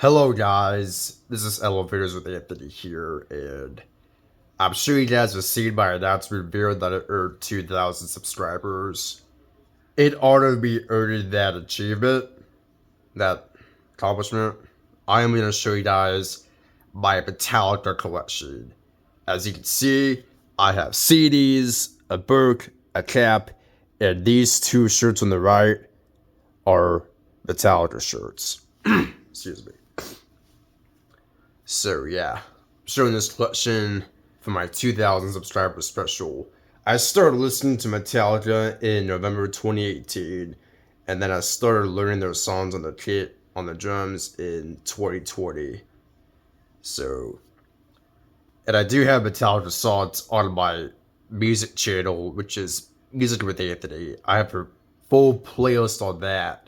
Hello guys, this is Elevators with Anthony here, and I'm sure you guys have seen my announcement video that it earned 2,000 subscribers. In order to be earning that achievement, that accomplishment, I am going to show you guys my Metallica collection. As you can see, I have CDs, a book, a cap, and these two shirts on the right are Metallica shirts. Excuse me. So yeah, showing this collection for my 2,000 subscriber special. I started listening to Metallica in November 2018, and then I started learning their songs on the kit on the drums in 2020. So, and I do have Metallica songs on my music channel, which is Music with Anthony. I have a full playlist on that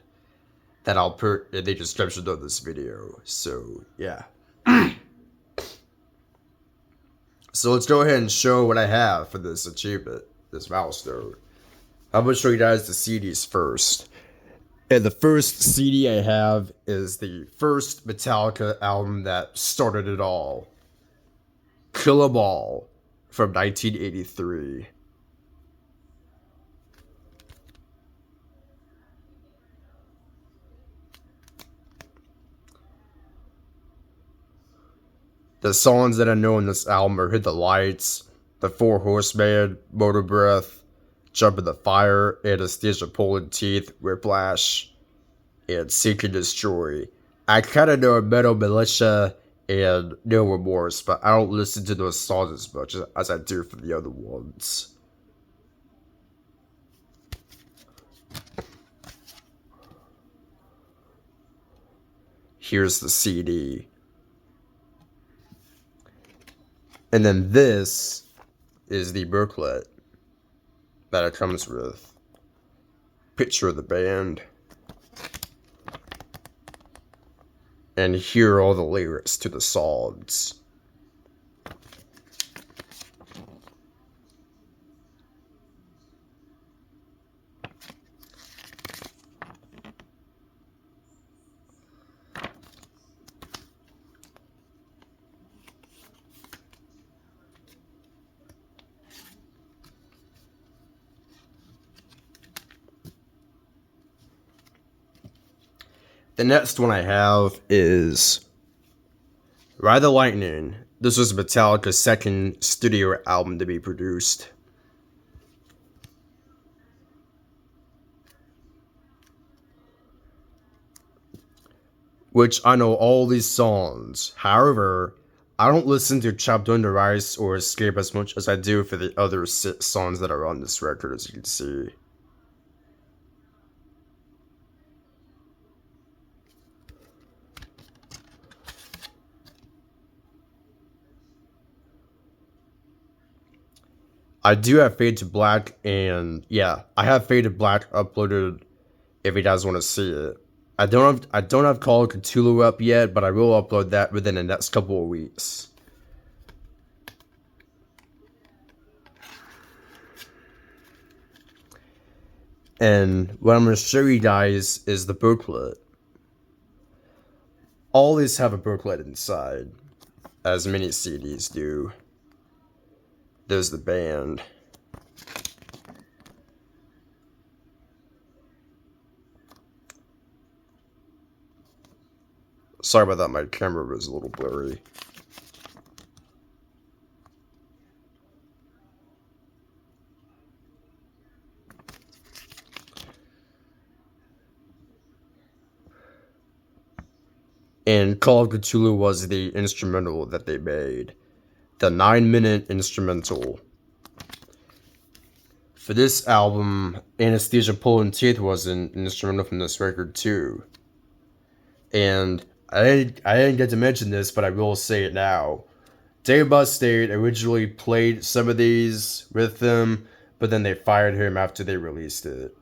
I'll put in the description of this video. So yeah. So let's go ahead and show what I have for this achievement, this milestone. I'm going to show you guys the CDs first. And the first CD I have is the first Metallica album that started it all. Kill 'Em All from 1983. The songs that I know in this album are Hit the Lights, The Four Horsemen, Motor Breath, Jump in the Fire, Anesthesia Pulling Teeth, Whiplash, and Seek and Destroy. I kind of know Metal Militia and No Remorse, but I don't listen to those songs as much as I do for the other ones. Here's the CD. And then this is the booklet that it comes with. Picture of the band. And here are all the lyrics to the songs. The next one I have is Ride the Lightning. This was Metallica's second studio album to be produced. Which I know all these songs. However, I don't listen to Chopped Under Ice or Escape as much as I do for the other 6 songs that are on this record, as you can see. I do have Fade to Black, and yeah, I have Fade to Black uploaded if you guys want to see it. I don't have Call of Cthulhu up yet, but I will upload that within the next couple of weeks. And what I'm going to show you guys is the booklet. All these have a booklet inside, as many CDs do. There's the band. Sorry about that, my camera was a little blurry. And Call of Cthulhu was the instrumental that they made. The 9-minute instrumental. For this album, Anesthesia Pulling Teeth was an instrumental from this record too. And I didn't get to mention this, but I will say it now. Dave Mustaine originally played some of these with them, but then they fired him after they released it.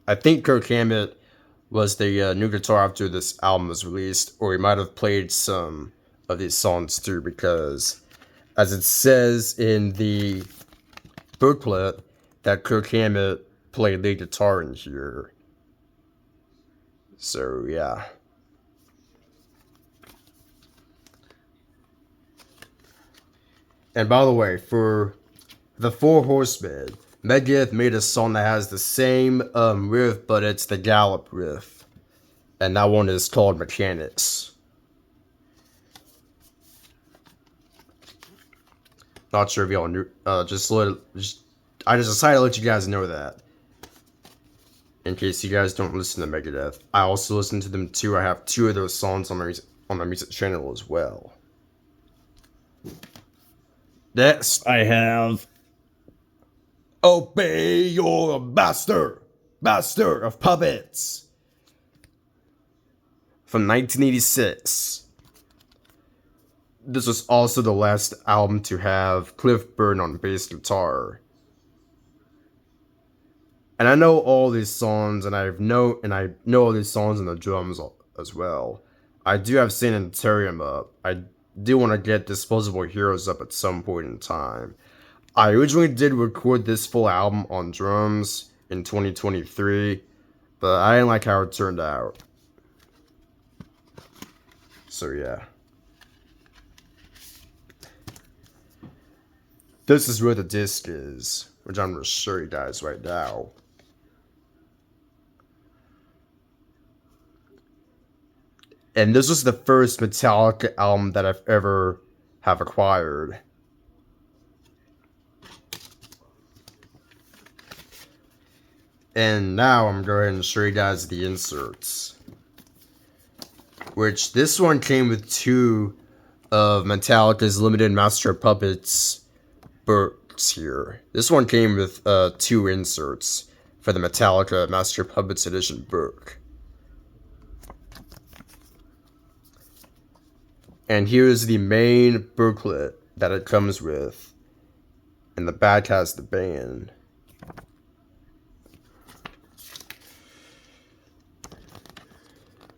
I think Kirk Hammett was the new guitar after this album was released, or he might have played some of these songs too, because as it says in the booklet, that Kirk Hammett played lead guitar in here. So yeah. And by the way, for the Four Horsemen, Megadeth made a song that has the same riff, but it's the Gallop riff, and that one is called Mechanics. Not sure if y'all knew. I just decided to let you guys know that, in case you guys don't listen to Megadeth. I also listen to them too. I have 2 of those songs on my music channel as well. Next, I have Obey Your Master, Master of Puppets, from 1986. This was also the last album to have Cliff Burton on bass guitar. And I know all these songs, and I know all these songs and the drums as well. I do have Sanitarium up. I do want to get Disposable Heroes up at some point in time. I originally did record this full album on drums in 2023, but I didn't like how it turned out. So yeah. This is where the disc is, which I'm going to show you guys right now. And this was the first Metallica album that I've ever have acquired. And now I'm going to show you guys the inserts. Which this one came with 2 of Metallica's limited Master of Puppets books here. This one came with 2 inserts for the Metallica Master of Puppets edition book. And here's the main booklet that it comes with. And the back has the band.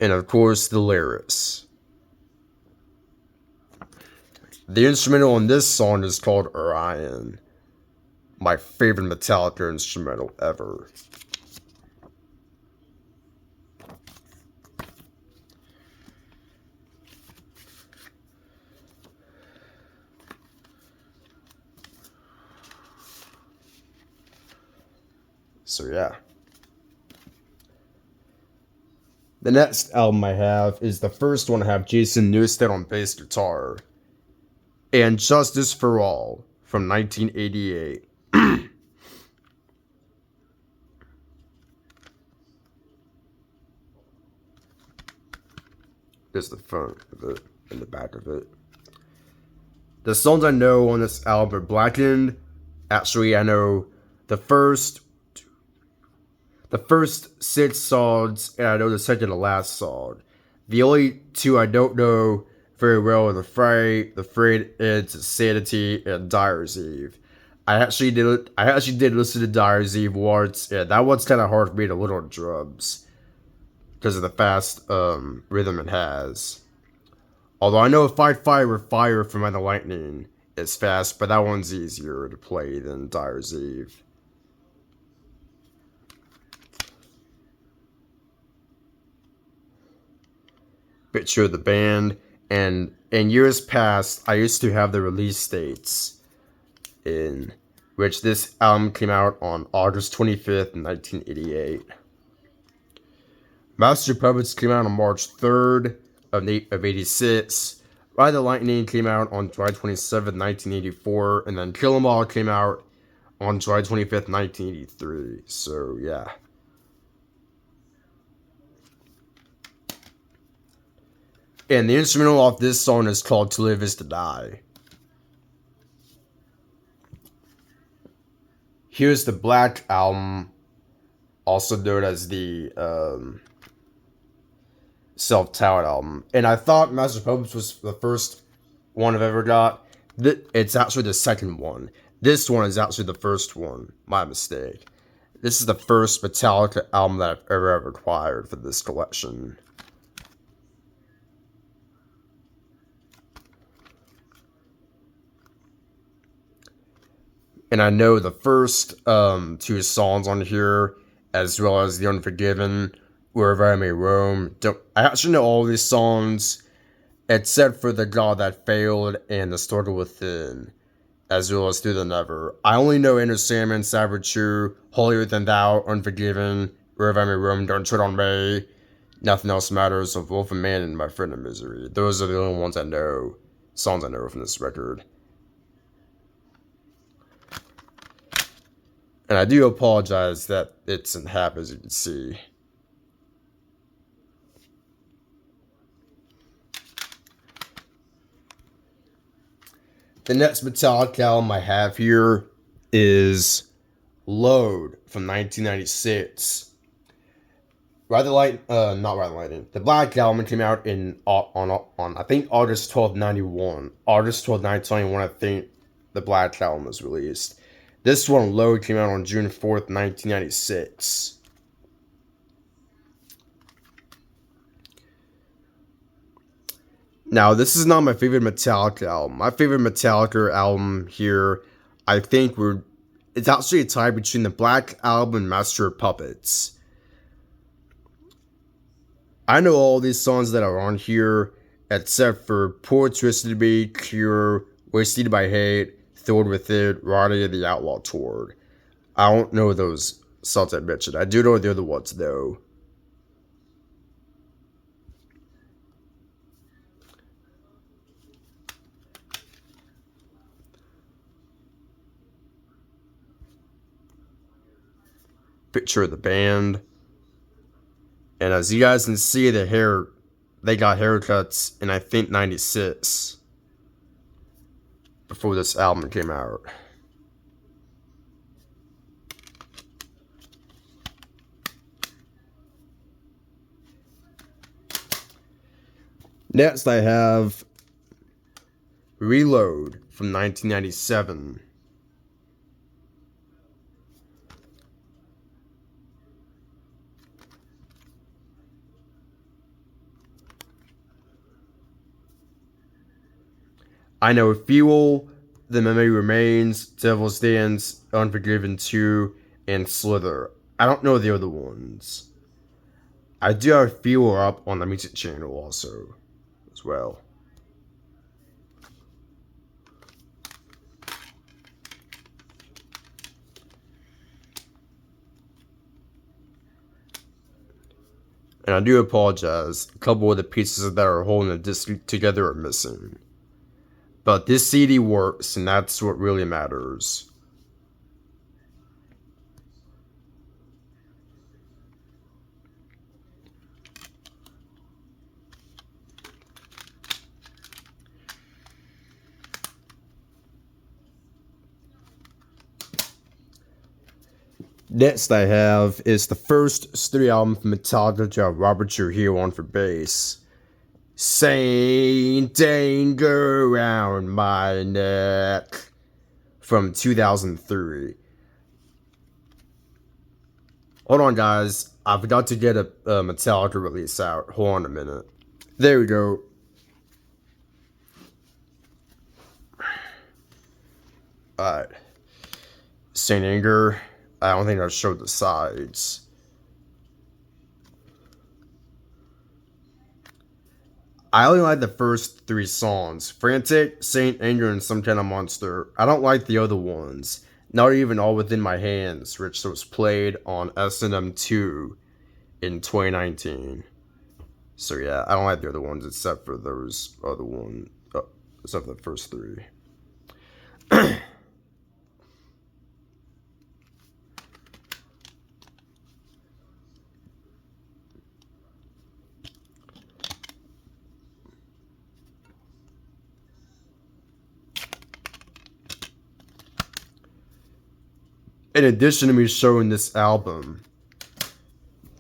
And of course, the lyrics. The instrumental on this song is called Orion. My favorite Metallica instrumental ever. So yeah. The next album I have is the first one I have Jason Newsted on bass guitar. And Justice for All from 1988. There's the front of it and the back of it. The songs I know on this album are Blackened. Actually, I know the first 6 songs, and I know the second to last song. The only 2 I don't know very well are The Frayed It's Sanity, and Dyer's Eve. I actually did listen to Dyer's Eve once, and that one's kind of hard for me to learn on drums because of the fast rhythm it has. Although I know Fight Fire with Fire from Ride the Lightning is fast, but that one's easier to play than Dyer's Eve. Picture of the band, and in years past, I used to have the release dates, in which this album came out on August 25th, 1988. Master Puppets came out on March 3rd of 86. Ride the Lightning came out on July 27th, 1984, and then Kill 'Em All came out on July 25th, 1983. So yeah. And the instrumental off this song is called To Live Is To Die. Here's the Black Album, also known as the self-titled album. And I thought Master of Puppets was the first one I've ever got. It's actually the second one. This one is actually the first one. My mistake. This is the first Metallica album that I've ever acquired for this collection. And I know the first 2 songs on here, as well as The Unforgiven, Wherever I May Roam. I actually know all these songs, except for The God That Failed and The Struggle Within. as well as Through the Never. I only know Enter Sandman, Savage True, Holier Than Thou, Unforgiven, Wherever I May Roam, Don't Tread on Me, Nothing Else Matters, Of Wolf and Man, and My Friend in Misery. Those are the only ones I know, songs I know from this record. And I do apologize that it's in half, as you can see. The next Metallica album I have here is Load from 1996. Not Ride the Lightning. The Black Album came out on I think August 12th, 91. August 12th, 1991, I think the Black Album was released. This one, Load, came out on June 4th, 1996. Now, this is not my favorite Metallica album. My favorite Metallica album here, I think it's actually a tie between the Black Album and Master of Puppets. I know all these songs that are on here, except for Poor Twisted to Be, Cure, Wasted by Hate, Thrilled with It, Roddy the Outlaw Tour. I don't know those songs I mentioned. I do know the other ones, though. Picture of the band. And as you guys can see, they got haircuts in, I think, 96. Before this album came out. Next, I have Reload from 1997. I know Fuel, The Memory Remains, Devil's Dance, Unforgiven 2, and Slither. I don't know the other ones. I do have Fuel up on the music channel also, as well. And I do apologize, a couple of the pieces that are holding the disc together are missing. But this CD works, and that's what really matters. Next I have is the first studio album from Metallica to have Robert Trujillo on for bass. Saint Anger Around My Neck from 2003. Hold on, guys. I forgot to get a Metallica release out. Hold on a minute. There we go. Alright. Saint Anger. I don't think I showed the sides. I only like the first three songs. Frantic, Saint Anger, and Some Kind of Monster. I don't like the other ones. Not even All Within My Hands, which was played on S&M 2 in 2019. So yeah, I don't like the other ones except for those other ones. Except for the first three. In addition to me showing this album,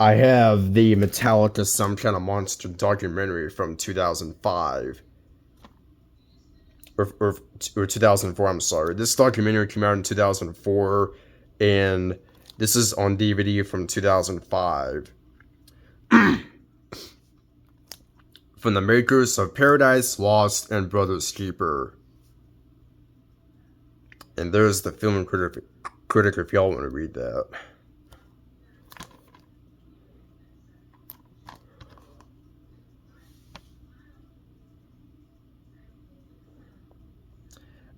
I have the Metallica Some Kind of Monster documentary from 2005. Or 2004, I'm sorry. This documentary came out in 2004, and this is on DVD from 2005. From the makers of Paradise Lost and Brothers Keeper. And there's the film critic if y'all want to read that.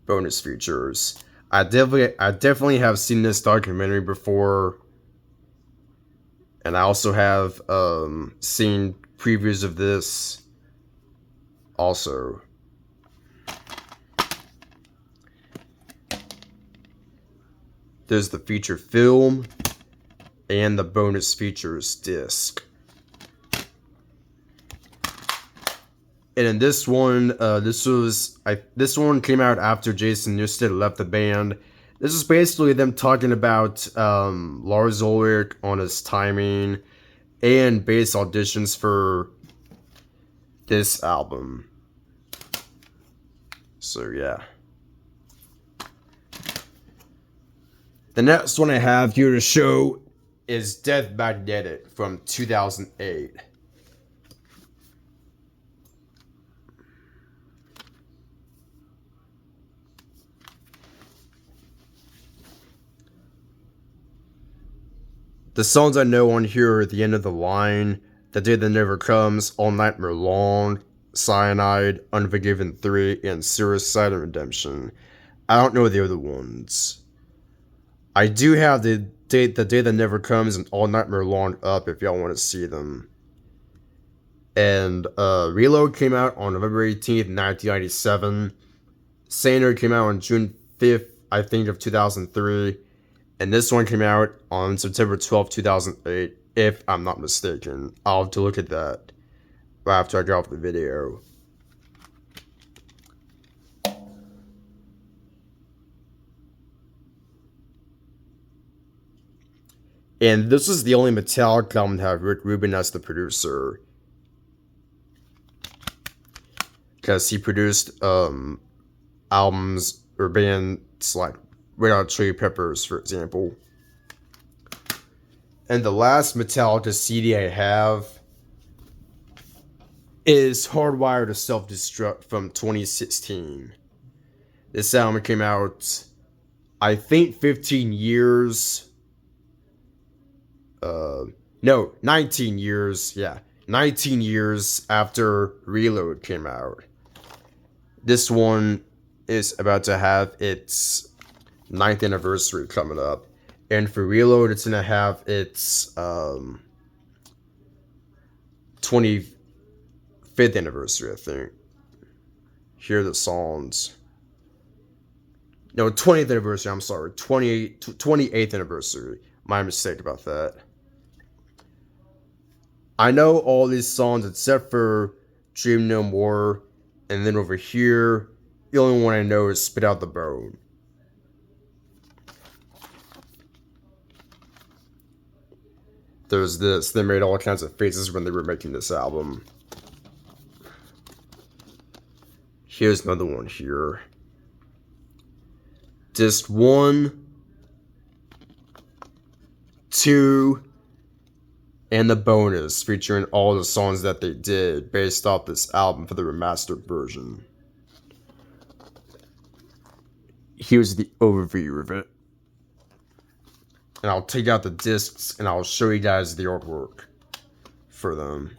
bonus features. I definitely have seen this documentary before, and I also have seen previews of this also. There's the feature film and the bonus features disc. And in this one, this one came out after Jason Newsted left the band. This is basically them talking about Lars Ulrich on his timing and bass auditions for this album. So yeah. The next one I have here to show is Death Magnetic from 2008. The songs I know on here are At the End of the Line, The Day That Never Comes, All Nightmare Long, Cyanide, Unforgiven 3, and Suicide and Redemption. I don't know the other ones. I do have the Day That Never Comes and All Nightmare Long up if y'all want to see them. And Reload came out on November 18th, 1997. Saner came out on June 5th, I think, of 2003. And this one came out on September 12th, 2008, if I'm not mistaken. I'll have to look at that right after I get off the video. And this is the only Metallica album to have Rick Rubin as the producer. Because he produced albums or bands like Red Hot Chili Peppers, for example. And the last Metallica CD I have is Hardwired to Self-Destruct from 2016. This album came out, I think, 15 years. 19 years. Yeah, 19 years after Reload came out. This one is about to have its 9th anniversary coming up. And for Reload, it's going to have its 25th anniversary, I think. Here are the songs. No, 20th anniversary, I'm sorry. 28th anniversary. My mistake about that. I know all these songs except for Dream No More. And then over here, the only one I know is Spit Out the Bone. There's this. They made all kinds of faces when they were making this album. Here's another one here. Disc 1, 2, and the bonus featuring all the songs that they did based off this album for the remastered version. Here's the overview of it. And I'll take out the discs and I'll show you guys the artwork for them.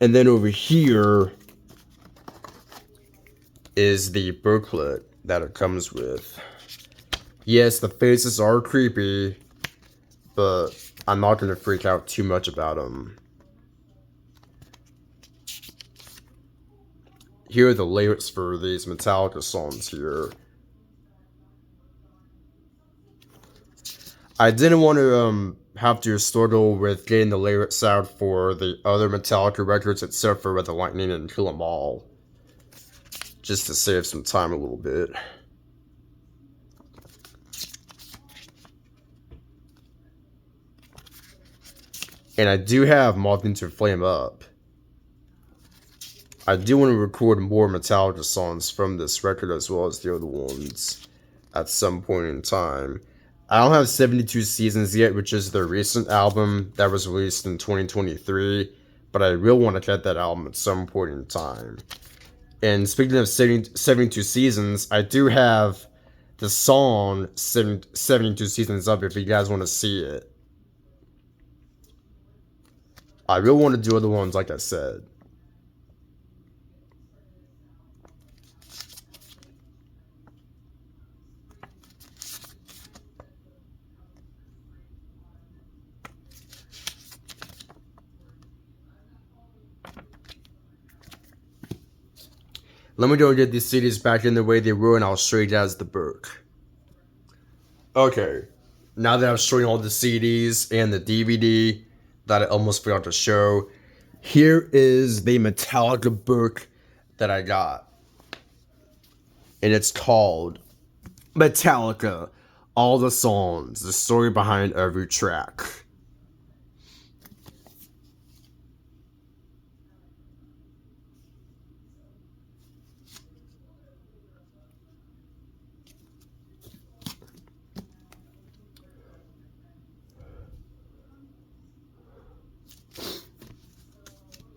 And then over here is the booklet that it comes with. Yes, the faces are creepy, but I'm not going to freak out too much about them. Here are the lyrics for these Metallica songs here. I didn't want to have to struggle with getting the lyrics out for the other Metallica records except for Red the Lightning and Kill 'Em All. Just to save some time a little bit. And I do have Moth into Flame Up. I do want to record more Metallica songs from this record as well as the other ones at some point in time. I don't have 72 Seasons yet, which is their recent album that was released in 2023, but I will want to get that album at some point in time. And speaking of 72 Seasons, I do have the song 72 Seasons up if you guys want to see it. I really want to do other ones, like I said. Let me go get these CDs back in the way they were, and I'll show you guys the book. Okay, now that I've shown you all the CDs and the DVD that I almost forgot to show, here is the Metallica book that I got. And it's called Metallica, All the Songs, the story behind every track.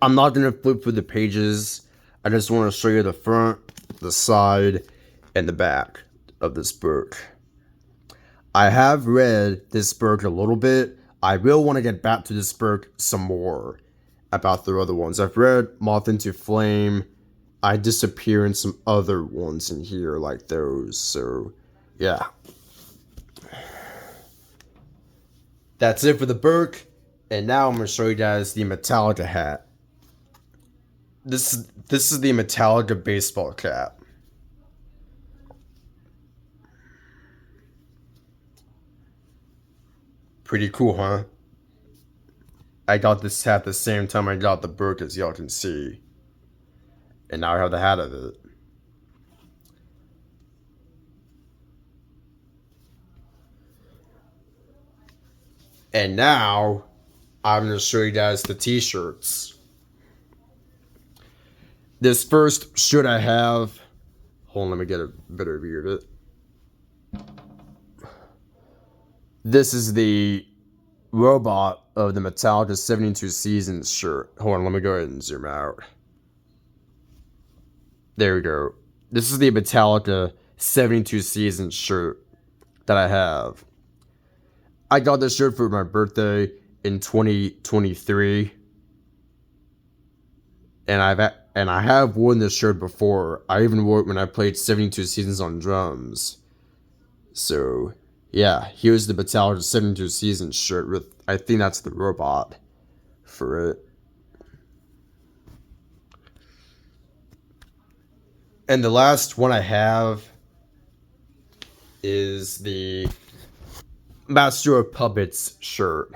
I'm not going to flip through the pages. I just want to show you the front, the side, and the back of this book. I have read this book a little bit. I will want to get back to this book some more about the other ones. I've read Moth into Flame. I Disappear and some other ones in here like those. So, yeah. That's it for the book. And now I'm going to show you guys the Metallica hat. This is the Metallica baseball cap. Pretty cool, huh? I got this hat the same time I got the book, as y'all can see. And now I have the hat of it. And now, I'm going to show you guys the t-shirts. This first shirt I have... Hold on, let me get a better view of it. This is the robot of the Metallica 72 Seasons shirt. Hold on, let me go ahead and zoom out. There we go. This is the Metallica 72 Seasons shirt that I have. I got this shirt for my birthday in 2023. And I have worn this shirt before. I even wore it when I played 72 Seasons on drums. So, yeah, here's the Metallica 72 Seasons shirt with, I think that's the robot for it. And the last one I have is the Master of Puppets shirt.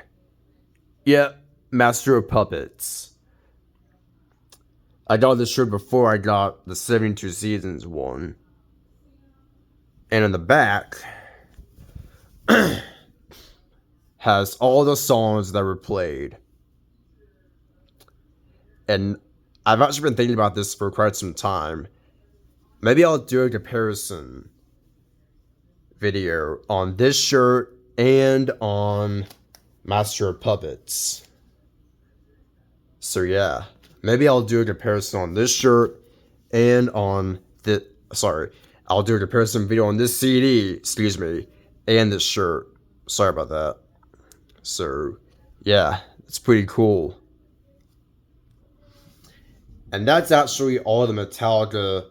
Yep, Master of Puppets. I got this shirt before I got the 72 Seasons one. And in the back has all the songs that were played. And I've actually been thinking about this for quite some time. Maybe I'll do a comparison video on this shirt and on Master of Puppets. So yeah, maybe I'll do a comparison on this shirt and on the... Sorry, I'll do a comparison video on this CD, excuse me, and this shirt. Sorry about that. So, yeah, it's pretty cool. And that's actually all the Metallica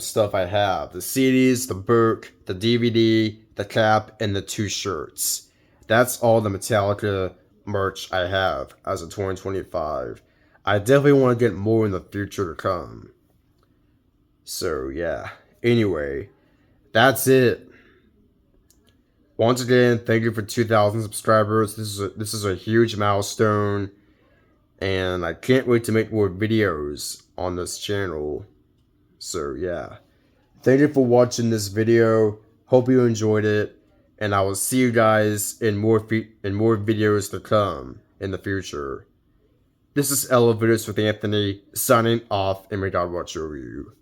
stuff I have. The CDs, the book, the DVD, the cap, and the 2 shirts. That's all the Metallica merch I have as of 2025. I definitely want to get more in the future to come. So, yeah. Anyway, that's it. Once again, thank you for 2,000 subscribers. This is a huge milestone. And I can't wait to make more videos on this channel. So, yeah. Thank you for watching this video. Hope you enjoyed it. And I will see you guys in more videos to come in the future. This is Elevators with Anthony, signing off, and may God watch over you.